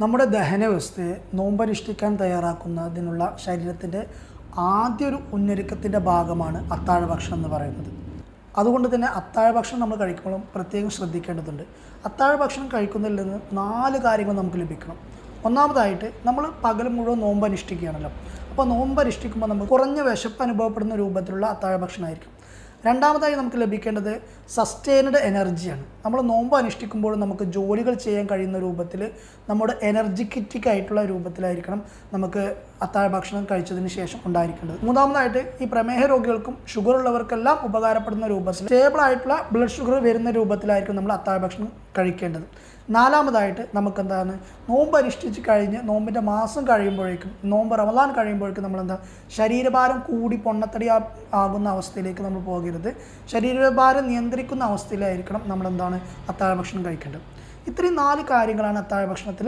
നമ്മുടെ ദഹന വ്യവസ്ഥയെ നോമ്പനുഷ്ഠിക്കാൻ തയ്യാറാക്കുന്നതിനുള്ള ശരീരത്തിൻ്റെ ആദ്യ ഒരു മുന്നൊരുക്കത്തിൻ്റെ ഭാഗമാണ് അത്താഴ ഭക്ഷണം എന്ന് പറയുന്നത്. അതുകൊണ്ട് തന്നെ അത്താഴ ഭക്ഷണം നമ്മൾ കഴിക്കുമ്പോഴും പ്രത്യേകം ശ്രദ്ധിക്കേണ്ടതുണ്ട്. അത്താഴ ഭക്ഷണം കഴിക്കുന്നതിൽ നിന്ന് 4 കാര്യങ്ങൾ നമുക്ക് ലഭിക്കണം. ഒന്നാമതായിട്ട് നമ്മൾ പകൽ മുഴുവൻ നോമ്പ് അനുഷ്ഠിക്കുകയാണല്ലോ. അപ്പോൾ നോമ്പ് അനുഷ്ഠിക്കുമ്പോൾ നമുക്ക് കുറഞ്ഞ വിശപ്പ് അനുഭവപ്പെടുന്ന രൂപത്തിലുള്ള അത്താഴ ഭക്ഷണമായിരിക്കും. രണ്ടാമതായി നമുക്ക് ലഭിക്കേണ്ടത് സസ്റ്റെയിൻഡ് എനർജിയാണ്. നമ്മൾ നോമ്പ് അനുഷ്ഠിക്കുമ്പോൾ നമുക്ക് ജോലികൾ ചെയ്യാൻ കഴിയുന്ന രൂപത്തിൽ നമ്മുടെ എനർജിറ്റിക് ആയിട്ടുള്ള രൂപത്തിലായിരിക്കണം നമുക്ക് അത്താഴ ഭക്ഷണം കഴിച്ചതിന് ശേഷം ഉണ്ടായിരിക്കേണ്ടത്. മൂന്നാമതായിട്ട് ഈ പ്രമേഹ രോഗികൾക്കും ഷുഗർ ഉള്ളവർക്കെല്ലാം ഉപകാരപ്പെടുന്ന രൂപത്തിൽ സ്റ്റേബിൾ ആയിട്ടുള്ള ബ്ലഡ് ഷുഗർ വരുന്ന രൂപത്തിലായിരിക്കും നമ്മൾ അത്താഴ ഭക്ഷണം കഴിക്കേണ്ടത്. നാലാമതായിട്ട് നമുക്കെന്താണ്, നോമ്പ് അനുഷ്ഠിച്ച് കഴിഞ്ഞ് നോമ്പിൻ്റെ മാസം കഴിയുമ്പോഴേക്കും, നോമ്പ് റമദാൻ കഴിയുമ്പോഴേക്കും നമ്മളെന്താ ശരീരഭാരം കൂടി പൊണ്ണത്തടി ആകുന്ന അവസ്ഥയിലേക്ക് നമ്മൾ പോകരുത്. ശരീരഭാരം നിയന്ത്രിക്കുന്ന അവസ്ഥയിലായിരിക്കണം നമ്മളെന്താണ് അത്താഴ ഭക്ഷണം കഴിക്കേണ്ടത്. ഇത്രയും 4 കാര്യങ്ങളാണ് അത്താഴ ഭക്ഷണത്തിൽ